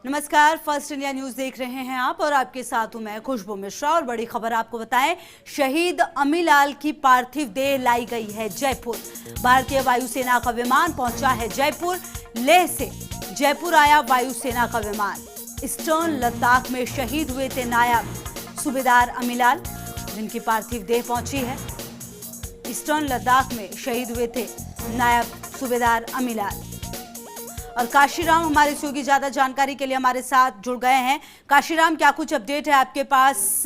नमस्कार, first India news देख रहे हैं आप और आपके साथ हूं मैं खुशबू मिश्रा। और बड़ी खबर आपको बताएं, शहीद अमीलाल की पार्थिव देह लाई गई है जयपुर। भारतीय वायुसेना का विमान पहुंचा है जयपुर। लेह से जयपुर आया वायुसेना का विमान। ईस्टर्न लद्दाख में शहीद हुए थे नायब सूबेदार अमीलाल, जिनकी पार्थिव देह पहुंची है। ईस्टर्न लद्दाख में शहीद हुए थे नायब सूबेदार अमीलाल। और काशीराम हमारे सहयोगी ज्यादा जानकारी के लिए हमारे साथ जुड़ गए हैं। काशीराम, क्या कुछ अपडेट है आपके पास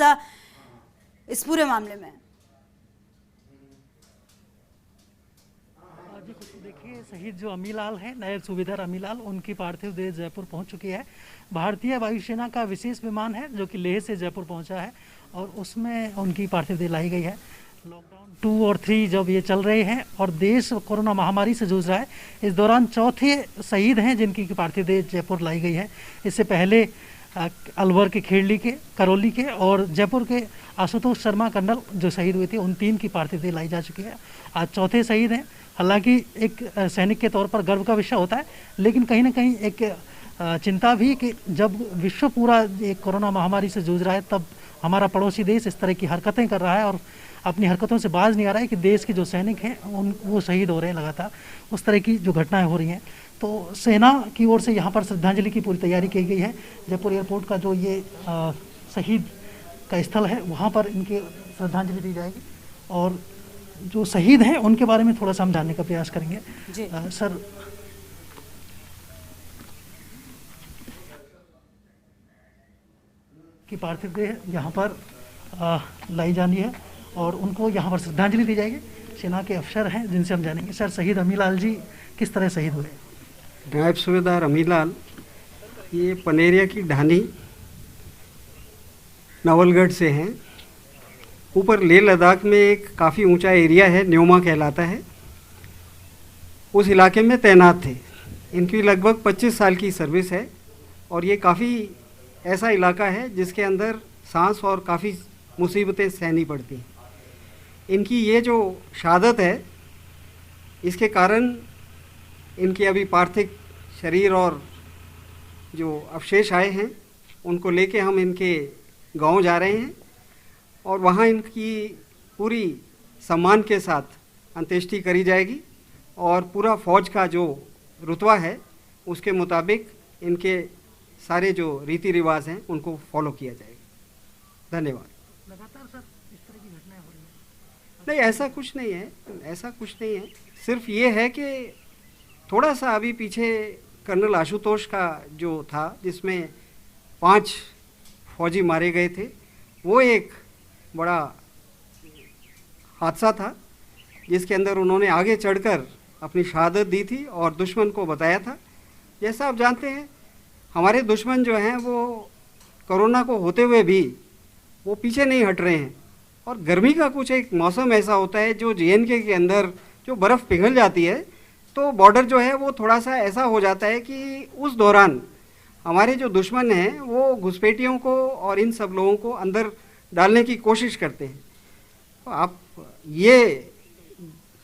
इस पूरे मामले में? देखिए, शहीद जो अमीलाल हैं, नायब सूबेदार अमीलाल, उनकी पार्थिव देह जयपुर पहुंच चुकी है। भारतीय वायुसेना का विशेष विमान है जो कि लेह से जयपुर पहुंचा है और उसमें उनकी पार्थिव देह लाई गई है। लॉकडाउन 2 और 3 जब ये चल रहे हैं और देश कोरोना महामारी से जूझ रहा है, इस दौरान चौथे शहीद हैं जिनकी पार्थिव देह जयपुर लाई गई है। इससे पहले अलवर के खेड़ली के, करौली के और जयपुर के आशुतोष शर्मा कर्नल जो शहीद हुए थे, उन 3 की पार्थिव देह लाई जा चुकी है। आज चौथे शहीद हैं। हालांकि एक सैनिक के तौर पर गर्व का विषय होता है, लेकिन कहीं ना कहीं एक चिंता भी कि जब विश्व पूरा एक कोरोना महामारी से जूझ रहा है, तब हमारा पड़ोसी देश इस तरह की हरकतें कर रहा है और अपनी हरकतों से बाज नहीं आ रहा है कि देश के जो सैनिक हैं वो शहीद हो रहे हैं लगातार। उस तरह की जो घटनाएं हो रही हैं, तो सेना की ओर से यहाँ पर श्रद्धांजलि की पूरी तैयारी की गई है। जयपुर एयरपोर्ट का जो ये शहीद का स्थल है, वहाँ पर इनके श्रद्धांजलि दी जाएगी और जो शहीद हैं उनके बारे में थोड़ा सा हम जानने का प्रयास करेंगे। सर, की पार्थिव देह यहाँ पर लाई जानी है और उनको यहाँ पर श्रद्धांजलि दी जाएगी। सेना के अफसर हैं जिनसे हम जानेंगे। सर, शहीद अमीलाल जी किस तरह शहीद हुए? नायब सूबेदार अमीलाल ये पनेरिया की ढानी नवलगढ़ से हैं। ऊपर लेह लद्दाख में एक काफ़ी ऊंचा एरिया है, न्योमा कहलाता है, उस इलाके में तैनात थे। इनकी लगभग 25 साल की सर्विस है और ये काफ़ी ऐसा इलाका है जिसके अंदर सांस और काफ़ी मुसीबतें सहनी पड़ती हैं। इनकी ये जो शहादत है, इसके कारण इनकी अभी पार्थिव शरीर और जो अवशेष आए हैं उनको लेके हम इनके गांव जा रहे हैं और वहाँ इनकी पूरी सम्मान के साथ अंत्येष्टि करी जाएगी और पूरा फौज का जो रुतबा है उसके मुताबिक इनके सारे जो रीति रिवाज हैं उनको फॉलो किया जाएगा। धन्यवाद। लगातार सर इस तरह की घटनाएं हो रही हैं? नहीं, ऐसा कुछ नहीं है, ऐसा कुछ नहीं है। सिर्फ ये है कि थोड़ा सा अभी पीछे कर्नल आशुतोष का जो था, जिसमें 5 फौजी मारे गए थे, वो एक बड़ा हादसा था जिसके अंदर उन्होंने आगे चढ़कर अपनी शहादत दी थी और दुश्मन को बताया था। जैसा आप जानते हैं, हमारे दुश्मन जो हैं वो कोरोना को होते हुए भी वो पीछे नहीं हट रहे हैं। और गर्मी का कुछ एक मौसम ऐसा होता है जो JNK के अंदर जो बर्फ़ पिघल जाती है, तो बॉर्डर जो है वो थोड़ा सा ऐसा हो जाता है कि उस दौरान हमारे जो दुश्मन हैं वो घुसपैठियों को और इन सब लोगों को अंदर डालने की कोशिश करते हैं। तो आप ये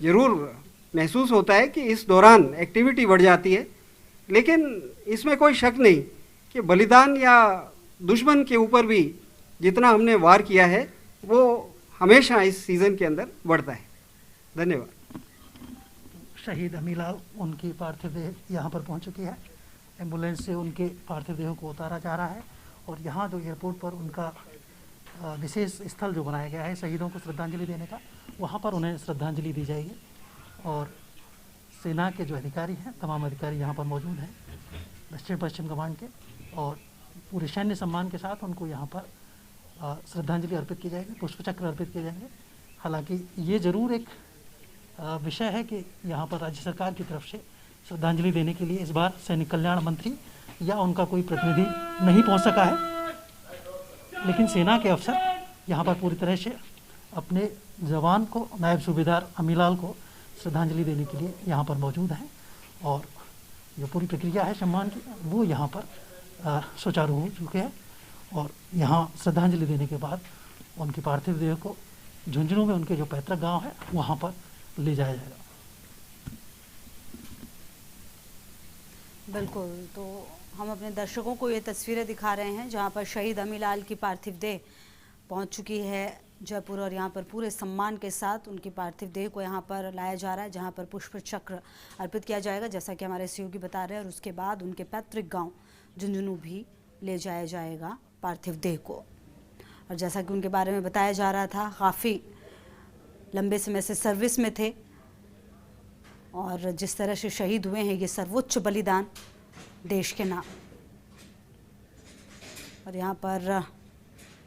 ज़रूर महसूस होता है कि इस दौरान एक्टिविटी बढ़ जाती है, लेकिन इसमें कोई शक नहीं कि बलिदान या दुश्मन के ऊपर भी जितना हमने वार किया है वो हमेशा इस सीज़न के अंदर बढ़ता है। धन्यवाद। शहीद अमीलाल, उनकी पार्थिव देह यहाँ पर पहुँच चुकी है। एम्बुलेंस से उनके पार्थिव देह को उतारा जा रहा है और यहाँ जो एयरपोर्ट पर उनका विशेष स्थल जो बनाया गया है शहीदों को श्रद्धांजलि देने का, वहाँ पर उन्हें श्रद्धांजलि दी जाएगी। और सेना के जो अधिकारी हैं, तमाम अधिकारी यहाँ पर मौजूद हैं दक्षिण पश्चिम कमांड के, और पूरे सैन्य सम्मान के साथ उनको यहाँ पर श्रद्धांजलि अर्पित की जाएगी, पुष्पचक्र अर्पित किए जाएंगे। हालांकि ये ज़रूर एक विषय है कि यहाँ पर राज्य सरकार की तरफ से श्रद्धांजलि देने के लिए इस बार सैनिक कल्याण मंत्री या उनका कोई प्रतिनिधि नहीं पहुँच सका है, लेकिन सेना के अफसर यहाँ पर पूरी तरह से अपने जवान को, नायब सूबेदार अमीलाल को श्रद्धांजलि देने के लिए यहाँ पर मौजूद हैं और जो पूरी प्रक्रिया है सम्मान की वो यहाँ पर सुचारू हो चुके हैं। और यहाँ श्रद्धांजलि देने के बाद उनकी पार्थिव देह को झुंझुनू में उनके जो पैतृक गांव है वहाँ पर ले जाया जाएगा। बिल्कुल। तो हम अपने दर्शकों को ये तस्वीरें दिखा रहे हैं जहां पर शहीद अमीलाल की पार्थिव देह पहुंच चुकी है जयपुर और यहां पर पूरे सम्मान के साथ उनकी पार्थिव देह को यहां पर लाया जा रहा है, जहां पर पुष्प चक्र अर्पित किया जाएगा जैसा कि हमारे सहयोगी बता रहे हैं। और उसके बाद उनके पैतृक गांव झुंझुनू भी ले जाया जाएगा पार्थिव देह को। और जैसा कि उनके बारे में बताया जा रहा था, काफ़ी लंबे समय से सर्विस में थे और जिस तरह से शहीद हुए हैं, ये सर्वोच्च बलिदान देश के नाम। और यहाँ पर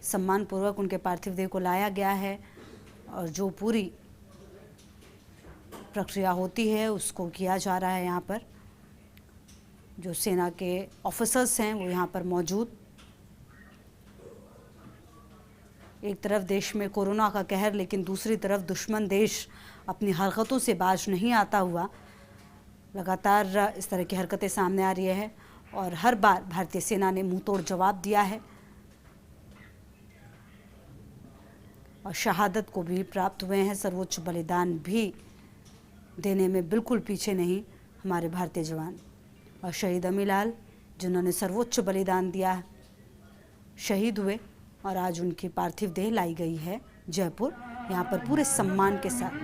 सम्मानपूर्वक उनके पार्थिव देह को लाया गया है और जो पूरी प्रक्रिया होती है उसको किया जा रहा है। यहाँ पर जो सेना के ऑफिसर्स हैं वो यहाँ पर मौजूद। एक तरफ देश में कोरोना का कहर, लेकिन दूसरी तरफ दुश्मन देश अपनी हरकतों से बाज नहीं आता हुआ लगातार इस तरह की हरकतें सामने आ रही है और हर बार भारतीय सेना ने मुंह तोड़ जवाब दिया है और शहादत को भी प्राप्त हुए हैं। सर्वोच्च बलिदान भी देने में बिल्कुल पीछे नहीं हमारे भारतीय जवान। और शहीद अमीलाल जिन्होंने सर्वोच्च बलिदान दिया, शहीद हुए और आज उनकी पार्थिव देह लाई गई है जयपुर, यहाँ पर पूरे सम्मान के साथ।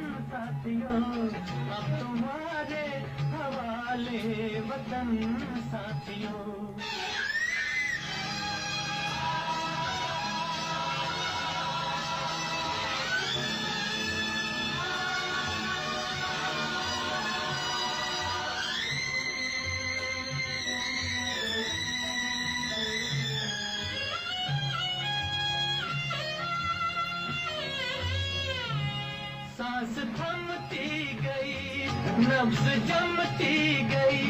सांस थमती गई, नब्ज जमती गई,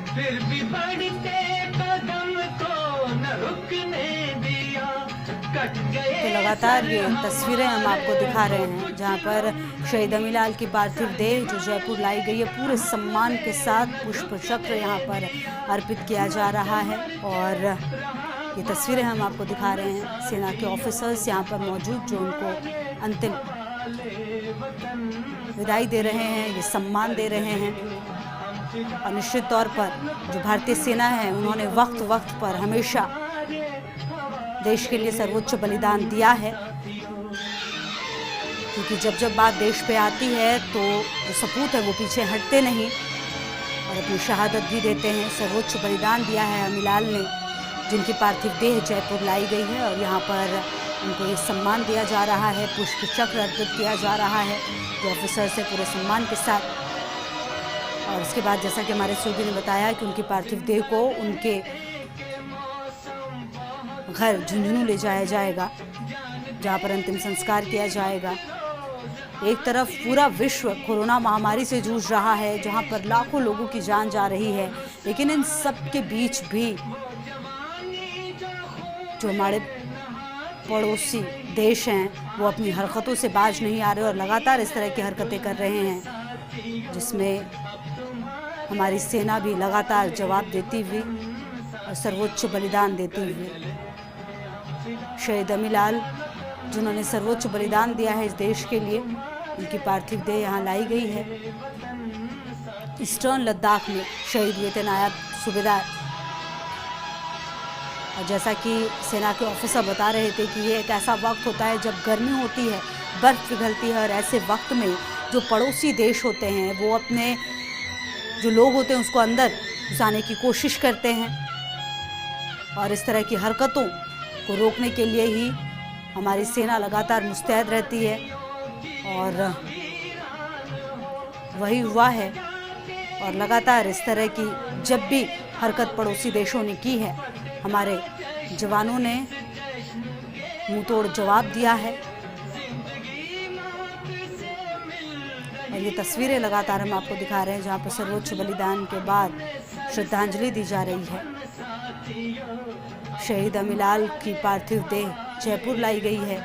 फिर भी बढ़ते कदम को न रुकने दिया, कट गए। तो लगातार ये तस्वीरें हम आपको दिखा रहे हैं जहां पर शहीद अमीलाल की पार्थिव देह जो जयपुर लाई गई है, पूरे सम्मान के साथ पुष्प चक्र यहाँ पर अर्पित किया जा रहा है। और ये तस्वीरें हम आपको दिखा रहे हैं, सेना के ऑफिसर्स यहाँ पर मौजूद जो उनको अंतिम विदाई दे रहे हैं, ये सम्मान दे रहे हैं। और निश्चित तौर पर जो भारतीय सेना है उन्होंने वक्त वक्त पर हमेशा देश के लिए सर्वोच्च बलिदान दिया है, क्योंकि जब जब बात देश पे आती है तो जो सपूत है वो पीछे हटते नहीं और अपनी शहादत भी देते हैं। सर्वोच्च बलिदान दिया है अमीलाल ने, जिनकी पार्थिव देह जयपुर लाई गई है और यहाँ पर उनको ये सम्मान दिया जा रहा है, पुष्प चक्र अर्पित किया जा रहा है जो ऑफिसर से पूरे सम्मान के साथ। और उसके बाद जैसा कि हमारे सहयोगी ने बताया कि उनकी पार्थिव देह को उनके घर झुंझुनू ले जाया जाएगा, जहाँ पर अंतिम संस्कार किया जाएगा। एक तरफ पूरा विश्व कोरोना महामारी से जूझ रहा है, जहाँ पर लाखों लोगों की जान जा रही है, लेकिन इन सब के बीच भी जो हमारे पड़ोसी देश हैं वो अपनी हरकतों से बाज नहीं आ रहे और लगातार इस तरह की हरकतें कर रहे हैं, जिसमें हमारी सेना भी लगातार जवाब देती हुई और सर्वोच्च बलिदान देती हुई। शहीद अमीलाल जिन्होंने सर्वोच्च बलिदान दिया है इस देश के लिए, उनकी पार्थिव देह यहाँ लाई गई है। ईस्टर्न लद्दाख में शहीद हुए थे नायब सूबेदार। और जैसा कि सेना के ऑफिसर बता रहे थे कि ये एक ऐसा वक्त होता है जब गर्मी होती है, बर्फ़ पिघलती है और ऐसे वक्त में जो पड़ोसी देश होते हैं वो अपने जो लोग होते हैं उसको अंदर घुसाने की कोशिश करते हैं और इस तरह की हरकतों को रोकने के लिए ही हमारी सेना लगातार मुस्तैद रहती है और वही हुआ है। और लगातार इस तरह की जब भी हरकत पड़ोसी देशों ने की है, हमारे जवानों ने मुंह तोड़ जवाब दिया है। और ये तस्वीरें लगातार हम आपको दिखा रहे हैं जहाँ पर सर्वोच्च बलिदान के बाद श्रद्धांजलि दी जा रही है। शहीद अमीलाल की पार्थिव देह जयपुर लाई गई है,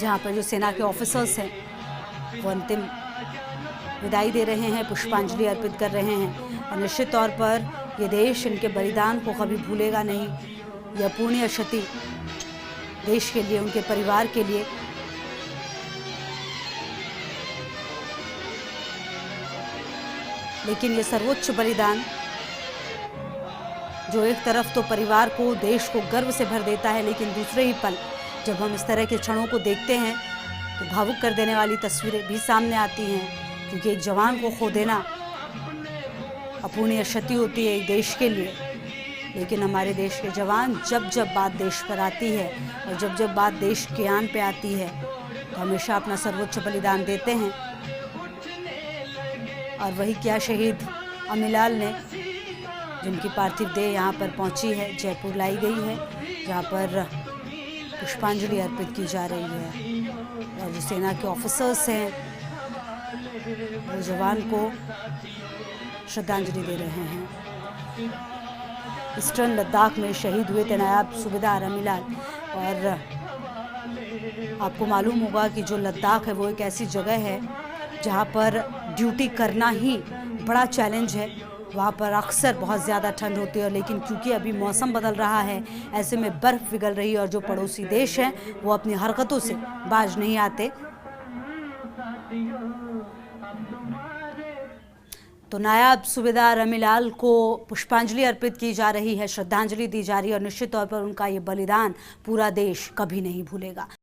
जहाँ पर जो सेना के ऑफिसर्स हैं वो अंतिम विदाई दे रहे हैं, पुष्पांजलि अर्पित कर रहे हैं। और निश्चित तौर पर ये देश इनके बलिदान को कभी भूलेगा नहीं। यह पुण्य क्षति देश के लिए, उनके परिवार के लिए। लेकिन ये सर्वोच्च बलिदान जो एक तरफ तो परिवार को, देश को गर्व से भर देता है, लेकिन दूसरे ही पल जब हम इस तरह के क्षणों को देखते हैं तो भावुक कर देने वाली तस्वीरें भी सामने आती हैं, क्योंकि एक जवान को खो देना अपूर्णीय क्षति होती है एक देश के लिए। लेकिन हमारे देश के जवान जब जब बात देश पर आती है और जब जब बात देश के आन पे आती है तो हमेशा अपना सर्वोच्च बलिदान देते हैं। और वही क्या शहीद अमीलाल ने, जिनकी पार्थिव देह यहाँ पर पहुँची है, जयपुर लाई गई है, जहाँ पर पुष्पांजलि अर्पित की जा रही है। और जो सेना के ऑफिसर्स हैं वो जवान को श्रद्धांजलि दे रहे हैं। ईस्टर्न लद्दाख में शहीद हुए थे नायब सूबेदार अमीलाल। और आपको मालूम होगा कि जो लद्दाख है वो एक ऐसी जगह है जहाँ पर ड्यूटी करना ही बड़ा चैलेंज है। वहाँ पर अक्सर बहुत ज़्यादा ठंड होती है, लेकिन क्योंकि अभी मौसम बदल रहा है, ऐसे में बर्फ़ पिघल रही है और जो पड़ोसी देश हैं वो अपनी हरकतों से बाज नहीं आते। तो नायब सूबेदार अमीलाल को पुष्पांजलि अर्पित की जा रही है, श्रद्धांजलि दी जा रही है और निश्चित तौर पर उनका ये बलिदान पूरा देश कभी नहीं भूलेगा।